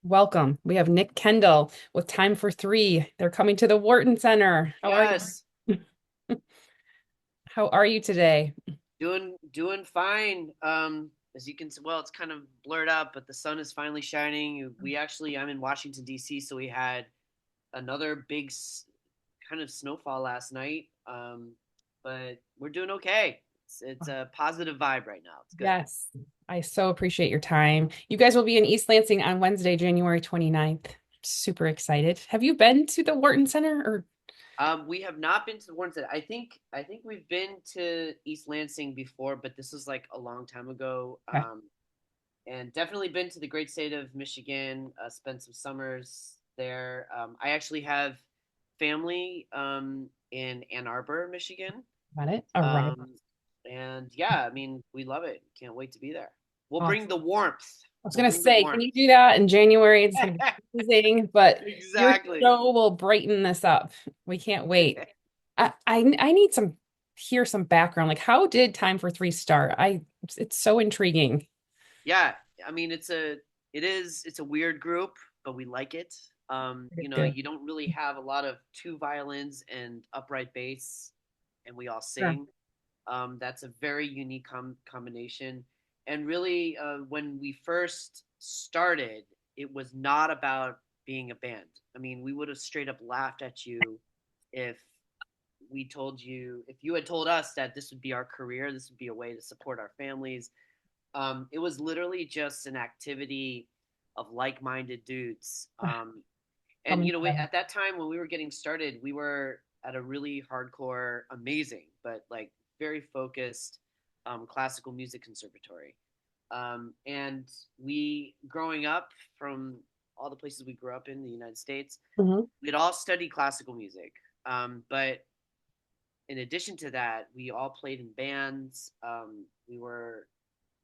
Welcome. We have Nick Kendall with Time for Three. They're coming to the Wharton Center. How are Yes, you? How are you today? doing fine. As you can see, well, it's kind of blurred out, but the sun is finally shining. I'm in Washington D.C., so we had another kind of snowfall last night. But we're doing okay. It's a positive vibe right now. It's good. Yes, I so appreciate your time. You guys will be in East Lansing on Wednesday, January 29th. Super excited. Have you been to the Wharton Center or We have not been to the ones that I think we've been to East Lansing before, but this was like a long time ago. okay. And definitely been to the great state of Michigan. Spent some summers there. I actually have family in Ann Arbor, Michigan. Got it? All right. Um, and yeah, I mean, we love it. Can't wait to be there. We'll bring Awesome. the warmth. I was We'll gonna bring the say, can warmth. you do that in January? It's gonna be amazing, but your Exactly. show will brighten this up. We can't wait. I need some hear some background. Like, how did Time for Three start? It's so intriguing. Yeah, I mean, it's a weird group, but we like it. Addictive. You don't really have a lot of two violins and upright bass, and we all Sure. sing. That's a very unique combination. And really, when we first started, it was not about being a band. I mean, we would have straight up laughed at you if if you had told us that this would be our career, this would be a way to support our families. It was literally just an activity of like-minded dudes. And Coming together. at that time when we were getting started, we were at a really hardcore, amazing, but like very focused classical music conservatory. And we, growing up from all the places we grew up in the United States, Mhm. we'd all studied classical music. But in addition to that, we all played in bands. We were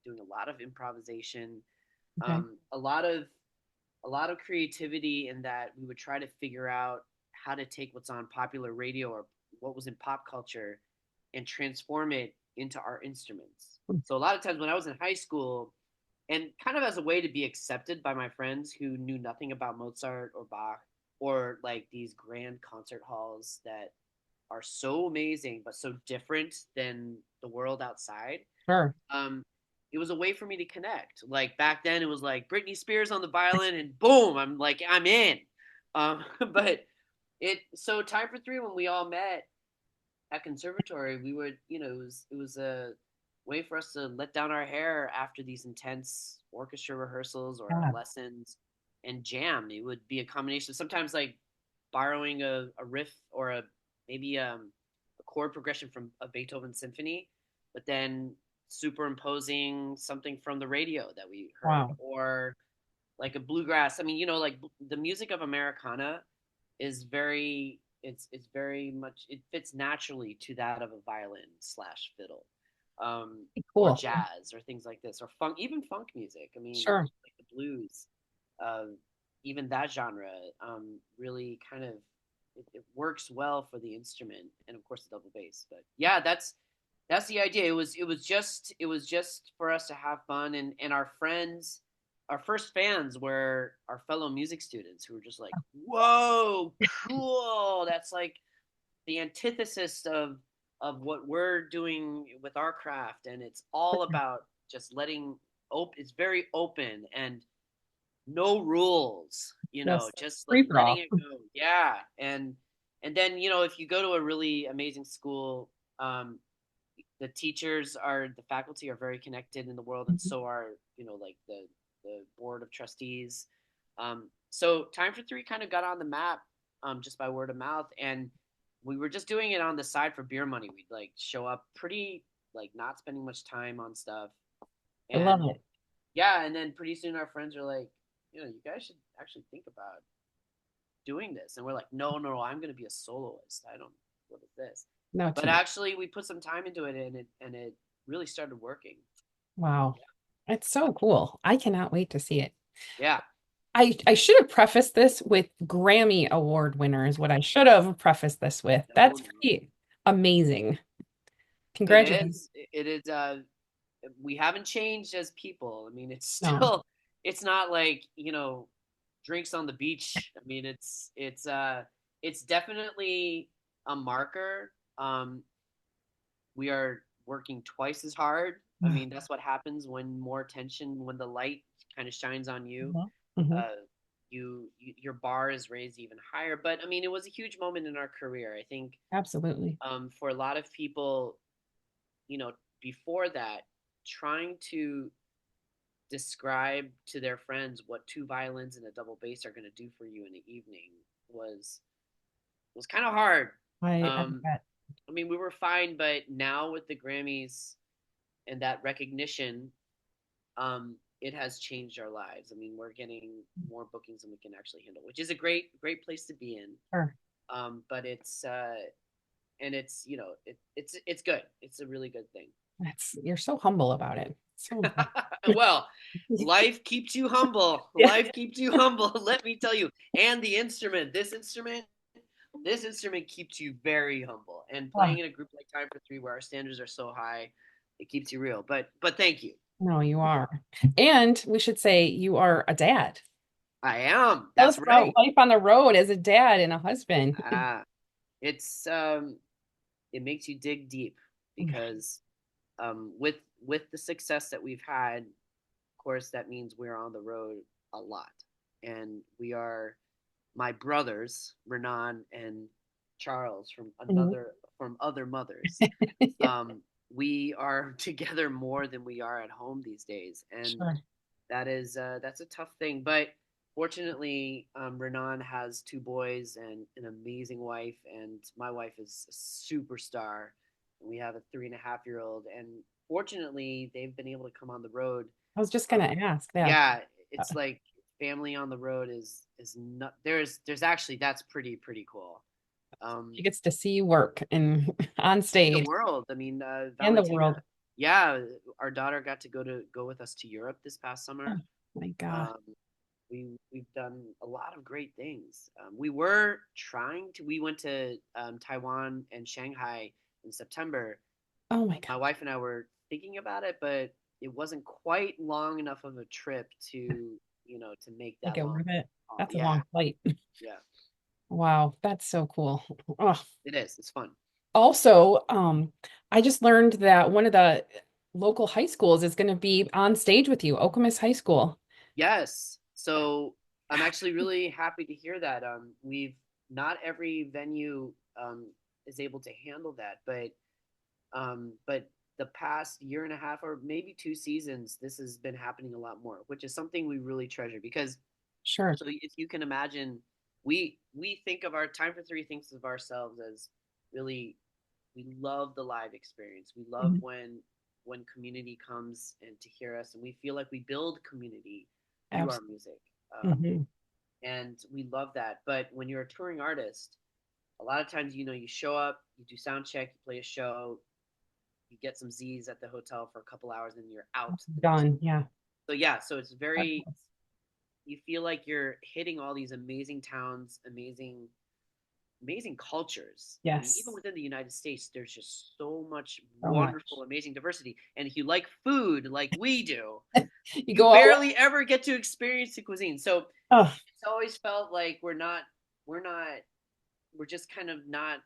doing a lot of improvisation, Okay. a lot of creativity in that we would try to figure out how to take what's on popular radio or what was in pop culture and transform it into our instruments. So a lot of times when I was in high school, and kind of as a way to be accepted by my friends who knew nothing about Mozart or Bach or like these grand concert halls that are so amazing but so different than the world outside. Sure. um, it was a way for me to connect. Like back then, it was like Britney Spears on the violin, and boom, I'm in. But Time for Three when we all met at conservatory, we would it was a way for us to let down our hair after these intense orchestra rehearsals or Yeah. lessons and jam. It would be a combination of sometimes like borrowing a riff or maybe a chord progression from a Beethoven symphony, but then superimposing something from the radio that we heard, Wow. or like a bluegrass. I mean, like the music of Americana is it's very much, it fits naturally to that of a violin slash fiddle, or Cool. jazz or things like this, or funk, even funk music. I mean, Sure. like the blues, uh, even that genre, really kind of it works well for the instrument and of course the double bass. But yeah, that's the idea. It was just for us to have fun, and our friends, our first fans were our fellow music students who were just like, "Whoa, cool! That's like the antithesis of what we're doing with our craft, and it's all about just letting it's very open and no rules, Yes. just like Free for letting all. it go." Yeah. And then, if you go to a really amazing school, the teachers are the faculty are very connected in the world, and so are, like the board of trustees. So Time for Three kind of got on the map, just by word of mouth, and we were just doing it on the side for beer money. We'd like show up pretty, like, not spending much time on stuff, I love and it. yeah, and then pretty soon our friends are like, you guys should actually think about doing this. And we're like, no, no, no, I'm going to be a soloist. I don't, what is this? No, But to actually, we put some time into it, and it really started working. wow. It's so cool. I cannot wait to see it. Yeah, I should have prefaced this with Grammy Award winner is what I should have prefaced this with. no, That's no, no. pretty amazing. It Congratulations. is. It is. We haven't changed as people. I mean, it's No. still. It's not like, drinks on the beach. I mean, it's definitely a marker. We are working twice as hard. I mean, that's what happens when more attention, when the light kind of shines on you. Mhm. Mhm. Uh, your bar is raised even higher. But I mean, it was a huge moment in our career. I think Absolutely. for a lot of people, before that, trying to describe to their friends what two violins and a double bass are going to do for you in the evening was was kind of hard. I Um, bet. I mean, we were fine, but now with the Grammys and that recognition, it has changed our lives. I mean, we're getting more bookings than we can actually handle, which is a great place to be in. Sure. But it's and it's it's good. It's a really good thing. You're so humble about it. So impressive. Well, life keeps you humble. Yeah. Life keeps you humble. Let me tell you. And the instrument, this instrument keeps you very humble. And Oh, playing in a group like Time for Three, where our standards are so high, it keeps you real. But thank you. no, you are. And we should say you are a dad. I am. Tell us That's about right. life on the road as a dad and a husband. Ah, it's it makes you dig deep because with the success that we've had, of course, that means we're on the road a lot, and we are my brothers, Renan and Charles, Mhm. from other mothers. Yeah, We are together more than we are at home these days, and sure. that's a tough thing. But fortunately, Renan has two boys and an amazing wife, and my wife is a superstar. We have a 3.5-year old, and fortunately, they've been able to come on the road. I was just gonna Um, ask. Yeah. yeah, it's like family on the road is not there's actually that's pretty cool. She gets to see you work and on See the stage world. I mean, and the Valentina. world. Yeah, our daughter got to go with us to Europe this past Oh summer. my God. Um, we've done a lot of great things. We were trying to. We went to Taiwan and Shanghai in September. Oh my God. My wife and I were thinking about it, but it wasn't quite long enough of a trip to to make Make that it long. worth it. That's a Yeah, long flight. yeah, Wow, that's so cool. Oh, it is. It's fun. also, I just learned that one of the local high schools is going to be on stage with you, Okemos High School. Yes. So I'm actually really happy to hear that. We've not every venue is able to handle that, but the past year and a half or maybe 2 seasons, this has been happening a lot more, which is something we really treasure because Sure. so if you can imagine, we think of our Time for Three thinks of ourselves as really we love the live experience. We love Mhm. when community comes and to hear us, and we feel like we build community through our Absolutely. music, Hmm. and we love that. But when you're a touring artist, a lot of times you show up, you do sound check, you play a show, you get some Z's at the hotel for a couple hours, and you're out the next. Done. Yeah. So yeah, so it's very That's- you feel like you're hitting all these amazing towns, amazing cultures. I mean, even Yes. within the United States, there's just so much So much. wonderful, amazing diversity. And if you like food like we do, You you go all, barely ever get to experience the cuisine. So oh, it's always felt like we're not, we're just kind of not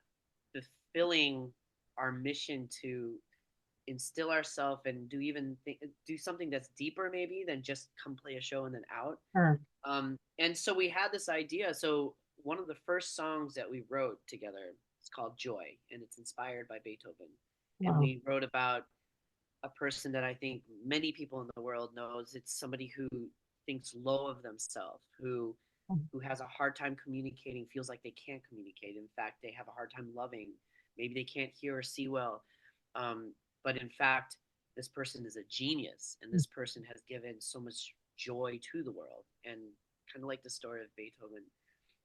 fulfilling our mission to instill ourselves and do something that's deeper maybe than just come play a show and then out. sure. And so we had this idea. So one of the first songs that we wrote together is called Joy, and it's inspired by Beethoven. And Wow. we wrote about a person that I think many people in the world knows. It's somebody who thinks low of themselves, who has a hard time communicating, feels like they can't communicate. In fact, they have a hard time loving. Maybe they can't hear or see well. Um, but in fact, this person is a genius, and this person has given so much joy to the world. And kind of like the story of Beethoven,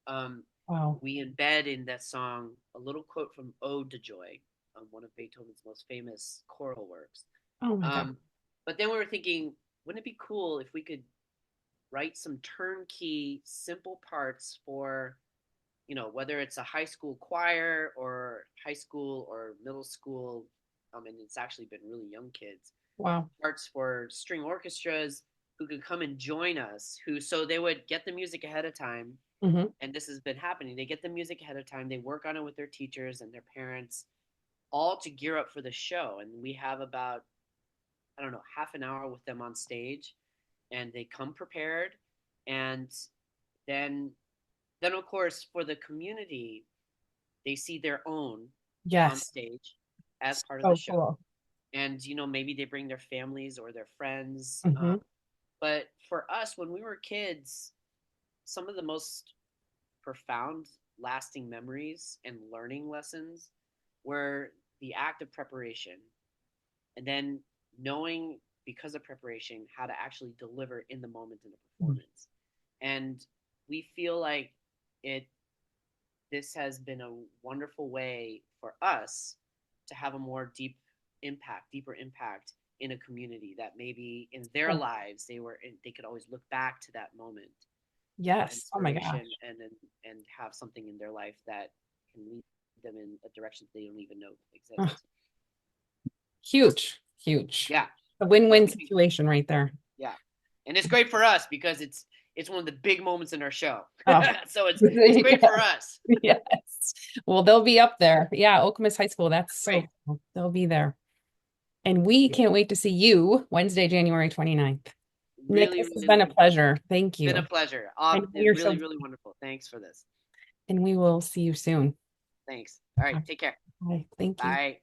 um, Wow. we embed in that song a little quote from Ode to Joy, one of Beethoven's most famous choral works. Oh my God. Um, but then we were thinking, wouldn't it be cool if we could write some turnkey, simple parts for, whether it's a high school choir or high school or middle school, and it's actually been really young kids, Wow. parts for string orchestras, who could come and join us, who so they would get the music ahead of time, Hmm. and this has been happening. They get the music ahead of time, they work on it with their teachers and their parents, all to gear up for the show. And we have about, I don't know, half an hour with them on stage, and they come prepared. And then of course for the community, they see their own on Yes. stage as part of the So show. cool. And maybe they bring their families or their friends. Hmm. But for us, when we were kids, some of the most profound, lasting memories and learning lessons were the act of preparation, and then knowing, because of preparation, how to actually deliver in the moment in the performance. And we feel like it this has been a wonderful way for us to have a more deeper impact in a community, that maybe in their Oh, lives they could always look back to that moment for yes. Oh my inspiration, gosh. and have something in their life that can lead them in a direction they don't even know Oh, exists. huge, huge. Yeah, A yeah, win-win situation right there. yeah, and it's great for us because it's one of the big moments in our show. Oh, So it's great for us. yes. Well, they'll be up there. Yeah, Okemos High School. That's so Great. cool. They'll be there. And we can't wait to see you Wednesday, January 29th. Nick, Really, this has really been a looking forward to pleasure. it. Thank Been a you. pleasure. I know you're so, Really, really wonderful. Thanks for this. and we will see you soon. Thanks. All right, take care. Bye. Thank you. Bye.